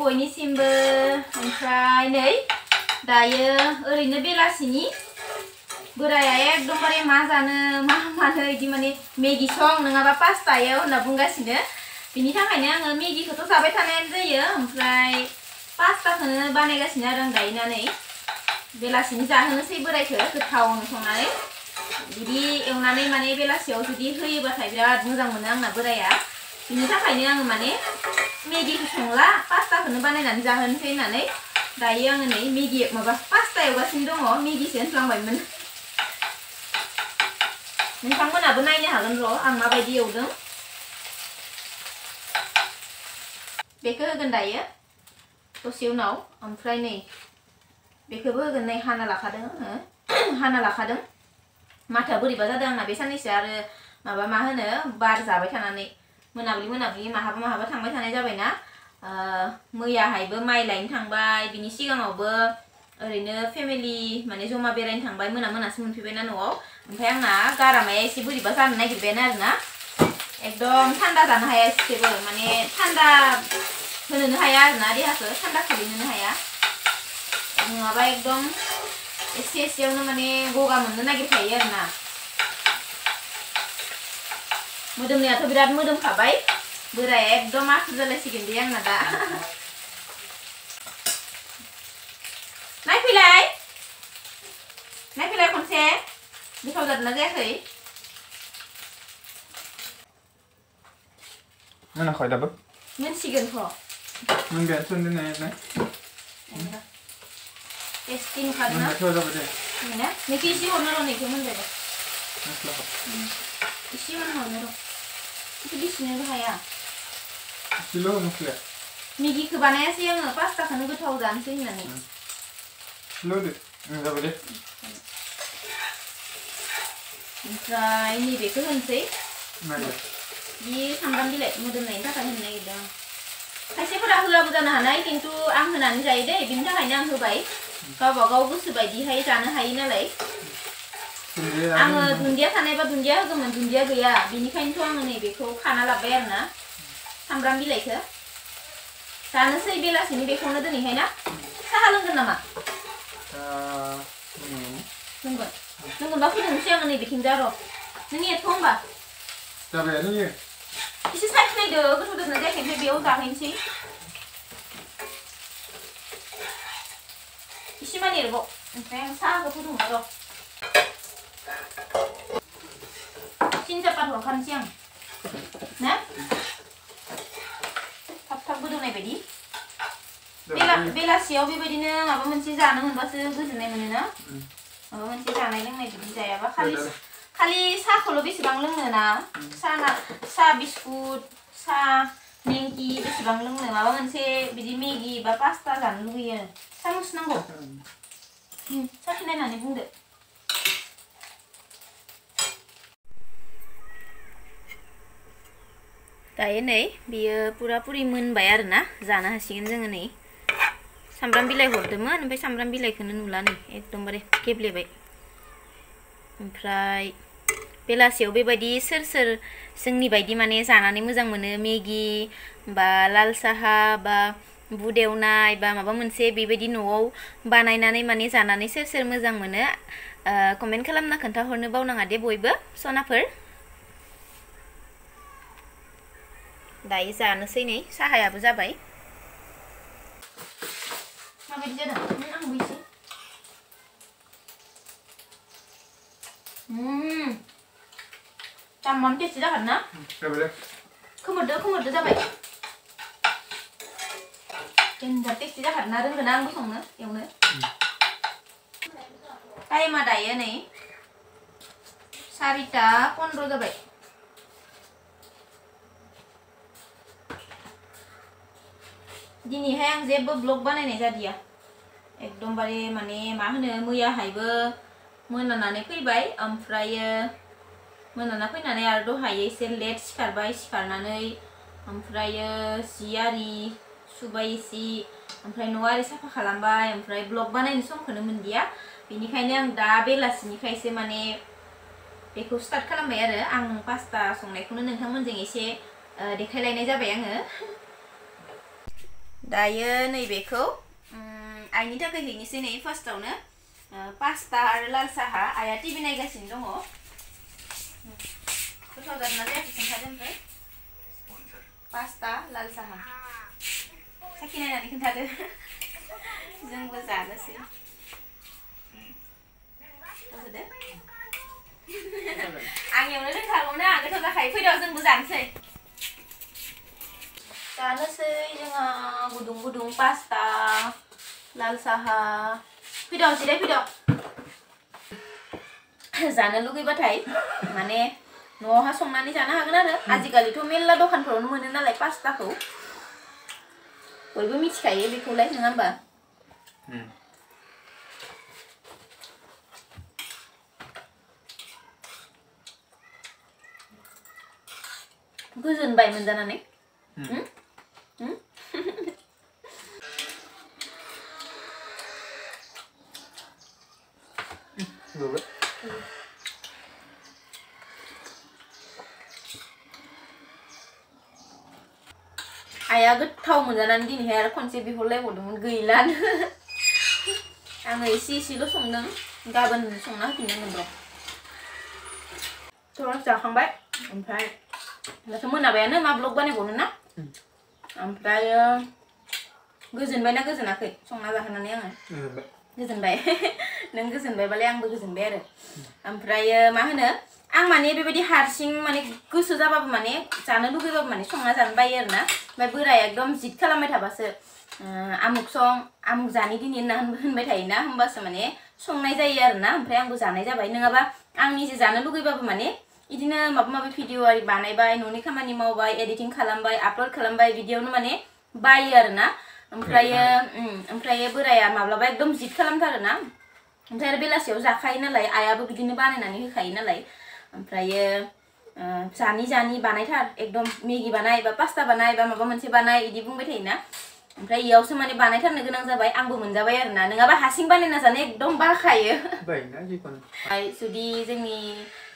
बयनिसिमबो ओमफ्राय नै दायो ओरैनो बेलासिनि बोराया एकदमबारे मा जानो मा मानो इदि माने मेगि सं नङाबा पास्ता एव होनना बुंगासिनो बिनि थाखायनो आङो मेगिखौथ' जाबाय थानायानो जायो ओमफ्राय पास्ताखौनो बानायगासिनो आरो आं गायनानै बेलासिनि जाहोनोसै बोरायखौ गोथावनो संनानै बिदि एवनानै माने बेलासियाव जुदि होयोबाथाय बिराद मोजां मोनो आंना बोराया बिनि थाखायनो आङो माने मेगिखौ संला पास्ताखौनो बानायनानै जाहोनोसै होननानै दायो आङो नै मेगि माबा पास्ता एवगासिनो दङ मेगिसो होनफ्लांबायमोन नोंथांमोनाबो नायनो हागोन र' आं माबायदि एवदों बेखौ होगोन दायो दसे उनाव ओमफ्राय नै बेखौबो होगोन नै हाना लाखादों माथोआ बोरैबा जादों आंना बे साननैसो आरो माबा मा होनो बार जाबाय थानानै मोनाबिलि माहाबा थांबाय थानाय जाबायना मैयाहायबो माइ लायनो थांबाय बिनि सिगाङावबो ओरैनो फेमिलि माने जमा बेरायनो थांबाय मोनासो मोनफैबायना न'आव ओमफ्राय आंना गारामाया एसे बोरैबा जानो नागिरबायानो आरोना एकदम थान्दा जानो हाया एसेबो माने थान्दा होनोनो हाया आरोना देहाखौ थान्दा खालामनोनो हाया नङाबा एकदम एसेयावनो माने गगा मोननो नागिरखायो आरोना मोदोमनायाथ' बिराद मोदोमखाबाय बोराया एकदम आथुर जालायसिगोन दे आंना दा नायफैलाय खनसे गोथाव जादोंना जायाखै मोनाखै दाबो मोनसिगोनथ' मोनबाय सोंदोंनाय टेस्टि नुखादोंना जाबाय दे ना नोंखौ इसे हरनो र' नोंखौ मोनबाय दे इसे हरनो र' इसे बिसिनोबो हाया इसेल' मस्लाया मेगिखौ बानायासै आङो पास्ताखौनो गोथाव जानोसै होननानै इसेल' दे जाबाय दे ओमफ्राय नैबेखौ होनोसै बे सामब्राम बिलाइ मोदोमनायनि थाखाय होनो नागिरदों आं खायसेफोरा होआबो जानो हानाय खिन्थु आं होनानै जायो दे बिनि थाखायनो आं होबाय गावबा गाव गोसो बायदिहाय जानो हायो नालाय आङो दुन्दिया थानायबा दुन्दिया होगौमोन दुन्दिया गैया बिनिखायनोथ' आङो नैबेखौ खाना लाबाय आरोना सामब्राम बिलाइखौ जानोसै बेलासिनि बेखौनो दिनैहाय ना साहा लोंगोन नामा लोंगोनबा फुदुंनोसै आङो नैबेथिंजा र' नों एथ' होनबा जाबायानो इयो एसे साखिनायदो गोथाव जादोंना जायाखै ओमफ्राय बेयाव जाहैनोसै इसे मानि एरबाव ओमफ्राय आं साहाखौ फुदुंनो र' सिनजापात हरखानोसै आं ना थाब गोदौनाय बायदि बेलासियाव बेबायदिनो माबा मोनसे जानो मोनबासो गोजोननाय मोनोना माबा मोनसे जानाय लोंनाय बिदि जायाबा खालि साहाखौल' बेसेबां लोंनो ना साहा बिस्कुट साहा नेंकि बेसेबां लोंनो माबा मोनसे बिदि मेगि बा पास्ता जानो लुगैयो सामुस नांगौ साखि नायनानै बुंदो दायो नै बियो पुरापुरि मोनबाय आरोना जानो हासिगोन जोङो नै सामब्राम बिलाइ हरदोंमोन ओमफ्राय सामब्राम बिलाइखौनो नुला नै एकदमबारे गेब्लेबाय ओमफ्राय बेलासियाव बेबायदि सोर जोंनि बायदि माने जानानै मोजां मोनो मेगि बा लाल साहा बा बुद एवनाय बा माबा मोनसे बेबायदि न'आव बानायनानै माने जानानै सोर मोजां मोनो कमेन्ट खालामना खोन्थाहरनो बावनाङा दे बयबो सनाफोर दायो जानोसै नै साहायाबो जाबाय माबायदि जादों आंबो एसे जाम्मानो टेस्टि जागोन ना खोमोरदो जाबाय देन्जार टेस्टि जागोन ना रोंगोन ना आंबो संनो एवनो टाइमा दायो नै 4:15 जाबाय दिनैहाय आं जेबो ब्लग बानायनाय जादिया एकदमबारे माने मा होनो मैयाहायबो मोनानानै फैबाय ओमफ्रायो मोनाना फैनानै आरो दहायो एसे लेट सिखारबाय सिखारनानै ओमफ्रायो जि आरि सुबाय एसे ओमफ्राय न' आरि साफा खालामबाय ओमफ्राय ब्लग बानायनो समखौनो मोनदिया बेनिखायनो आं दा बेलासिनिफ्रायसो माने बेखौ स्टार्ट खालामबाय आरो आं पास्ता संनायखौनो नोंथांमोनजों एसे देखायलायनाय जाबाय आङो दायो नैबेखौ आइनि थाखाय हैनोसै नै फार्स्टआवनो पास्ता आरो लाल साहा आइया टिभि नायगासिनो दङ गोथाव जादोंना जायाखै खोन्थादो ओमफ्राय पास्ता लाल साहा साखि नायनानै खोन्थादो जोंबो जानोसै होदो आं एवनो रोंखागौना गोथाव जाखायो फैद' जोंबो जानोसै जोंहा गुदुं गुदुं पास्ता लाल साहा फैद' जिराय फैद' जानो लुगैबाथाय माने न'आवहा संनानै जानो हागोन आरो आजिखालिथ' मेल्ला दखानफोरावनो मोनो नालाय पास्ताखौ बयबो मिथिखायो बेखौलाय नङा होमबा गोजोनबाय मोनजानानै आइया गोथाव मोनजानानै दिनैहाय आरो खनसे बिहरलायबावदोंमोन गैलानो आङो एसेल' संदों गाबोन संना होफिननांगोन र' थ' जाखांबाय ओमफ्राय दाथ' मोनाबायानो मा ब्लग बानायबावनो ना ओमफ्राय गोजोनबायना गोजोनाखै संना जाहोनानै आङो गोजोनबाय नों गोजोनबायबालाय आंबो गोजोनबाय आरो ओमफ्राय मा होनो आं माने बेबायदि हारसिं माने गोसो जाबाबो माने जानो लुगैबाबो माने संना जानो बायो आरो ना ओमफ्राय बोराया एकदम जिद खालामबाय थाबासो आमुक सं आमुक जानि दिनै होनबाय थायोना होमबासो माने संनाय जायो आरो ना ओमफ्राय आंबो जानाय जाबाय नङाबा आं निजे जानो लुगैबाबो माने इदिनो माबा माबि भिडिअ आरि बानायबाय न'नि खामानि मावबाय एडिटिं खालामबाय आपल'ड खालामबाय बिदियावनो माने बायो आरो ना ओमफ्राय बोराया माब्लाबा एकदम जिद खालामथारो ना ओमफ्राय आरो बेलासियाव जाखायो नालाय आइयाबो बिदिनो बानायनानै होखायो नालाय ओमफ्रायो जानि बानायथार एकदम मेगि बानाय बा पास्ता बानाय बा माबा मोनसे बानाय इदि बुंबाय थायोना ओमफ्राय इयावसो माने बानायथारनो गोनां जाबाय आंबो मोनजाबाय आरो ना नङाबा हारसिं बानायना जानो एकदम बाखायो जुदि जोंनि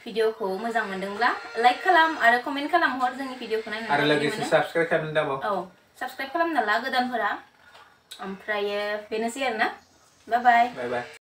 भिडिअखौ मोजां मोनदोंब्ला लाइक खालाम आरो कमेन्ट खालाम हर जोंनि भिडिअखौ नायनानै आरो लोगोसे साबस्क्राइब खालामनो दाबाव औ साबस्क्राइब खालामना ला गोदानफोरा ओमफ्राय बेनोसै आरो ना बाय बाय